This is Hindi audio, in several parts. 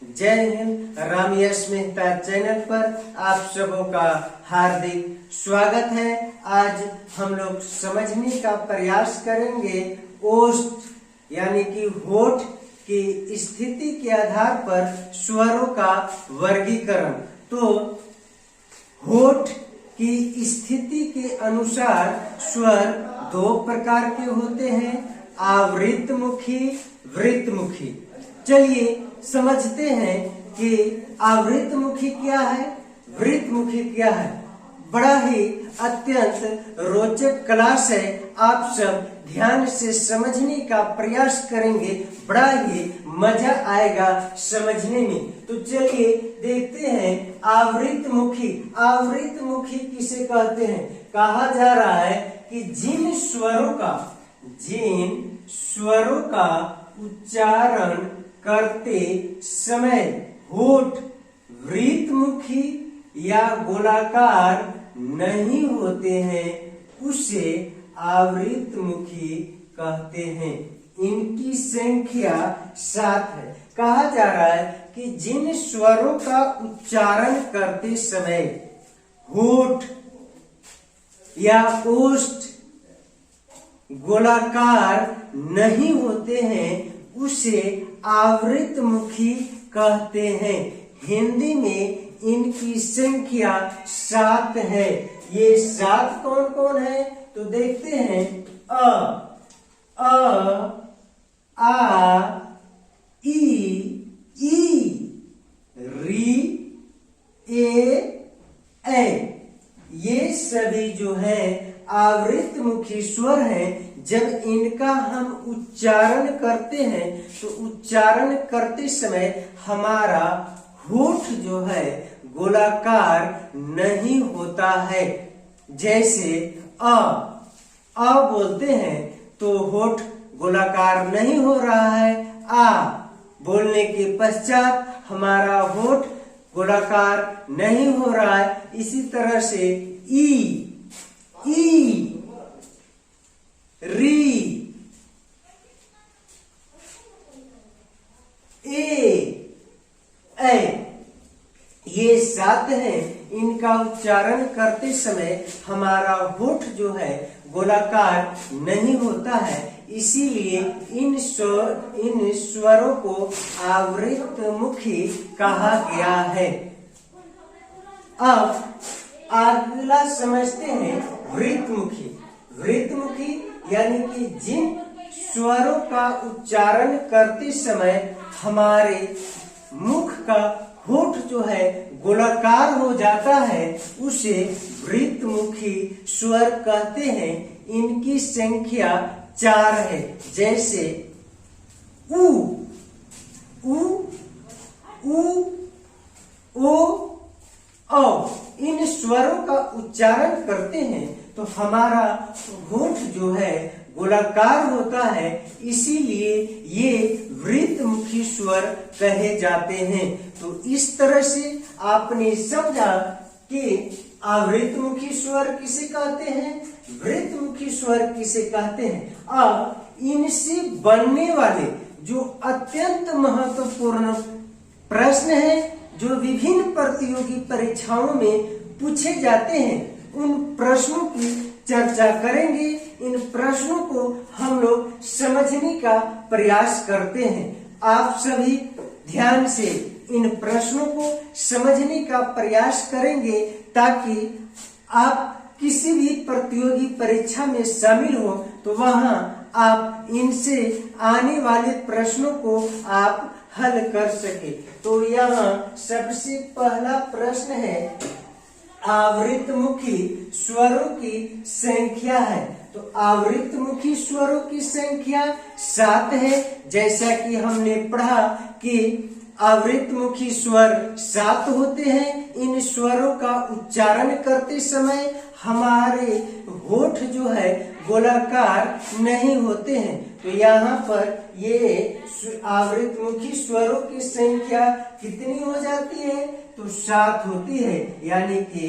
जय हिंद। राम यश मेहता चैनल पर आप सबों का हार्दिक स्वागत है। आज हम लोग समझने का प्रयास करेंगे ओष्ठ यानी कि होठ की स्थिति के आधार पर स्वरों का वर्गीकरण। तो होठ की स्थिति के अनुसार स्वर दो प्रकार के होते हैं, आवृतमुखी, वृत्तमुखी। चलिए समझते हैं कि आवृतमुखी क्या है, वृत्तमुखी क्या है। बड़ा ही अत्यंत रोचक क्लास है, आप सब ध्यान से समझने का प्रयास करेंगे, बड़ा ही मजा आएगा समझने में। तो चलिए देखते हैं आवृतमुखी। आवृतमुखी किसे कहते हैं? कहा जा रहा है कि जिन स्वरों का उच्चारण करते समय होठ वृत्तमुखी या गोलाकार नहीं होते हैं, उसे आवृतमुखी कहते हैं। इनकी संख्या 7 है। कहा जा रहा है कि जिन स्वरों का उच्चारण करते समय होठ या ओष्ठ गोलाकार नहीं होते हैं, उसे आवृतमुखी कहते हैं। हिंदी में इनकी संख्या 7 है। ये 7 कौन कौन है? तो देखते हैं अ, आ, ई, री, ए। ये सभी जो है आवृतमुखी स्वर हैं। जब इनका हम उच्चारण करते हैं तो उच्चारण करते समय हमारा होठ जो है गोलाकार नहीं होता है। जैसे अ बोलते हैं तो होठ गोलाकार नहीं हो रहा है। आ बोलने के पश्चात हमारा होठ गोलाकार नहीं हो रहा है। इसी तरह से ई, री, ए। ये 7 हैं। इनका उच्चारण करते समय हमारा होठ जो है गोलाकार नहीं होता है, इसीलिए इन स्वरों को आवृतमुखी कहा गया है। अब अगला समझते हैं वृत्तमुखी। वृत्तमुखी यानी कि जिन स्वरों का उच्चारण करते समय हमारे मुख का होठ जो है गोलाकार हो जाता है, उसे वृत्तमुखी स्वर कहते हैं। इनकी संख्या 4 है। जैसे उ, ओ, औ। इन स्वरों का उच्चारण करते हैं तो हमारा होठ जो है गोलाकार होता है, इसीलिए ये वृत्तमुखी स्वर कहे जाते हैं। तो इस तरह से आपने समझा कि आवृतमुखी स्वर किसे कहते हैं, वृत्तमुखी स्वर किसे कहते हैं। अब इनसे बनने वाले जो अत्यंत महत्वपूर्ण प्रश्न हैं, जो विभिन्न प्रतियोगी परीक्षाओं में पूछे जाते हैं, उन प्रश्नों की चर्चा करेंगे। इन प्रश्नों को हम लोग समझने का प्रयास करते हैं। आप सभी ध्यान से इन प्रश्नों को समझने का प्रयास करेंगे ताकि आप किसी भी प्रतियोगी परीक्षा में शामिल हो तो वहां आप इनसे आने वाले प्रश्नों को आप हल कर सके। तो यहाँ सबसे पहला प्रश्न है, आवृतमुखी स्वरों की संख्या है। तो आवृतमुखी स्वरों की संख्या 7 है। जैसा कि हमने पढ़ा कि आवृतमुखी स्वर 7 होते हैं। इन स्वरों का उच्चारण करते समय हमारे होठ जो है गोलाकार नहीं होते हैं। तो यहाँ पर ये आवृतमुखी स्वरों की संख्या कितनी हो जाती है? तो 7 होती है। यानी कि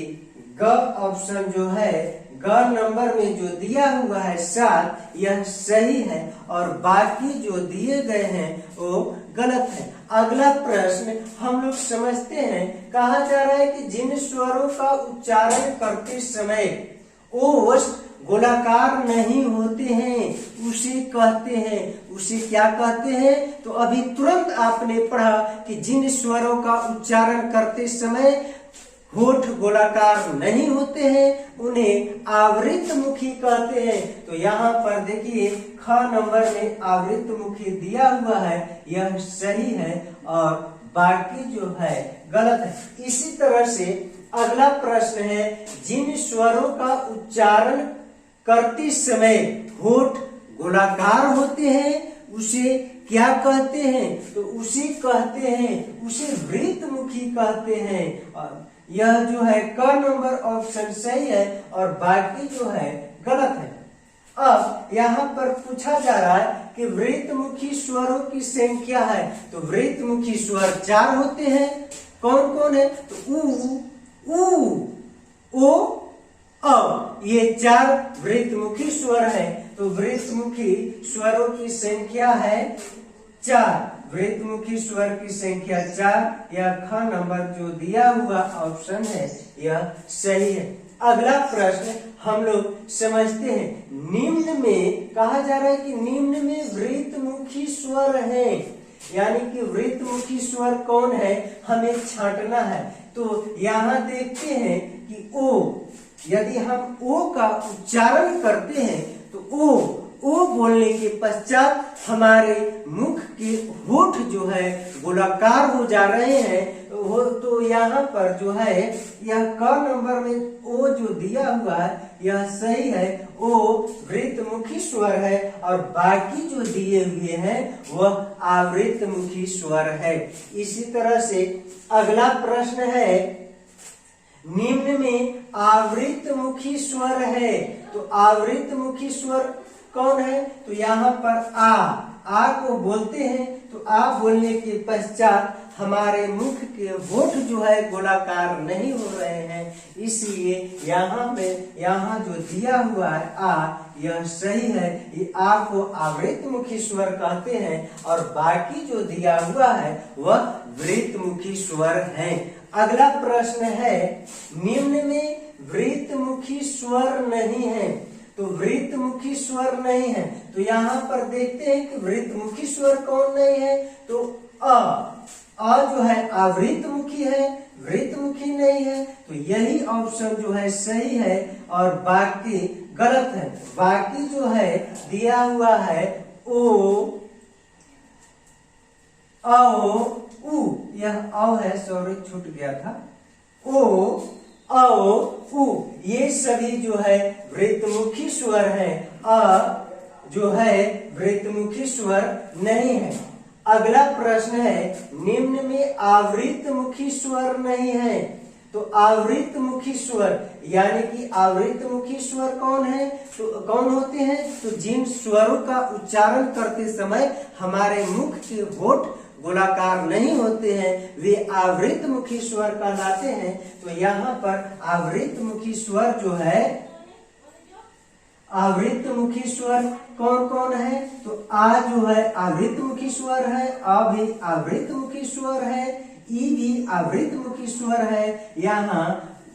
ग ऑप्शन जो है, ग नंबर में जो दिया हुआ है 7, यह सही है और बाकी जो दिए गए हैं वो गलत है। अगला प्रश्न हम लोग समझते हैं। कहा जा रहा है कि जिन स्वरों का उच्चारण करते समय ओष्ठ गोलाकार नहीं होते हैं उसे कहते हैं, उसे क्या कहते हैं? तो अभी तुरंत आपने पढ़ा कि जिन स्वरों का उच्चारण करते समय होठ गोलाकार नहीं होते हैं उन्हें आवृतमुखी कहते हैं। तो यहाँ पर देखिए ख नंबर में आवृतमुखी दिया हुआ है, यह सही है और बाकी जो है गलत है। इसी तरह से अगला प्रश्न है, जिन स्वरों का उच्चारण करते समय होठ गोलाकार होते हैं उसे क्या कहते हैं? तो उसे कहते हैं, उसे वृत्तमुखी कहते हैं। और यह जो है क नंबर ऑप्शन सही है और बाकी जो है गलत है। अब यहाँ पर पूछा जा रहा है कि वृत्तमुखी स्वरों की संख्या है, तो वृत्तमुखी स्वर 4 होते हैं। कौन कौन है? तो उ, ओ, अ, ये 4 वृत्तमुखी स्वर है। तो वृत्तमुखी स्वरों की संख्या है 4, वृत्तमुखी स्वर की संख्या 4। यह ख नंबर जो दिया हुआ ऑप्शन है यह सही है। अगला प्रश्न हम लोग समझते हैं। निम्न में कहा जा रहा है कि निम्न में वृत्तमुखी स्वर है, यानी कि वृत्तमुखी स्वर कौन है हमें छांटना है। तो यहाँ देखते हैं कि ओ, यदि हम ओ का उच्चारण करते हैं तो ओ बोलने के पश्चात हमारे मुख के होठ जो है गोलाकार हो जा रहे हैं। तो यहाँ पर जो है यह क नंबर में ओ जो दिया हुआ है यह सही है, ओ वृत्तमुखी स्वर है और बाकी जो दिए हुए हैं वह आवृत्तमुखी स्वर है। इसी तरह से अगला प्रश्न है, निम्न में आवृत्तमुखी स्वर है, तो आवृत्तमुखी स्वर कौन है? तो यहाँ पर आ को बोलते हैं। तो आ बोलने के पश्चात हमारे मुख के होठ जो है गोलाकार नहीं हो रहे हैं, इसलिए यहाँ जो दिया हुआ है आ यह सही है। ये आ को आवृत्तमुखी स्वर कहते हैं और बाकी जो दिया हुआ है वह वृत्तमुखी स्वर है। अगला प्रश्न है, निम्न में वृत्तमुखी स्वर नहीं है, तो वृत्तमुखी स्वर नहीं है। तो यहाँ पर देखते हैं कि वृत्तमुखी स्वर कौन नहीं है? तो अ जो है आवृत्तमुखी है, वृत्तमुखी नहीं है। तो यही ऑप्शन जो है सही है और बाकी गलत है। बाकी जो है दिया हुआ है ओ, उ, यह औ है, सॉरी छूट गया था। ओ, उ, ये सभी जो है वृत्तमुखी स्वर है। अ जो है वृत्तमुखी स्वर नहीं है। अगला प्रश्न है, निम्न में आवृत्तमुखी स्वर नहीं है, तो आवृत्तमुखी स्वर यानी कि आवृत्तमुखी स्वर कौन है? तो कौन होते हैं? तो जिन स्वरों का उच्चारण करते समय हमारे मुख के होठ गोलाकार नहीं होते हैं वे आवृत्तमुखी स्वर कहलाते हैं। तो यहाँ पर आवृत्तमुखी स्वर जो है, आवृत्तमुखी स्वर कौन कौन है? तो आ जो है आवृत्तमुखी स्वर है, अ भी आवृत्तमुखी स्वर है, ई भी आवृत्तमुखी स्वर है। यहाँ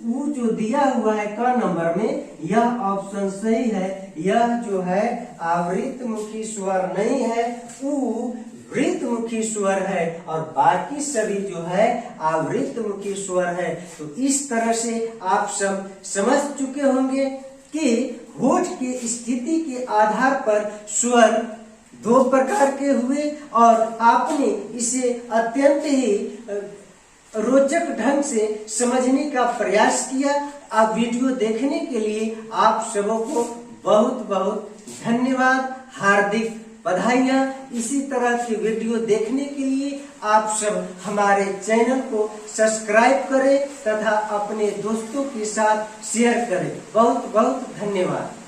उ जो दिया हुआ है क नंबर में यह ऑप्शन सही है, यह जो है आवृत्तमुखी स्वर नहीं है, उ वृत्तमुखी स्वर है और बाकी सभी जो है आवृत्तमुखी स्वर है। तो इस तरह से आप सब समझ चुके होंगे कि होठ की स्थिति के आधार पर स्वर 2 प्रकार के हुए और आपने इसे अत्यंत ही रोचक ढंग से समझने का प्रयास किया। आप वीडियो देखने के लिए आप सबों को बहुत बहुत धन्यवाद, हार्दिक बधाइयाँ। इसी तरह की वीडियो देखने के लिए आप सब हमारे चैनल को सब्सक्राइब करें तथा अपने दोस्तों के साथ शेयर करें। बहुत बहुत धन्यवाद।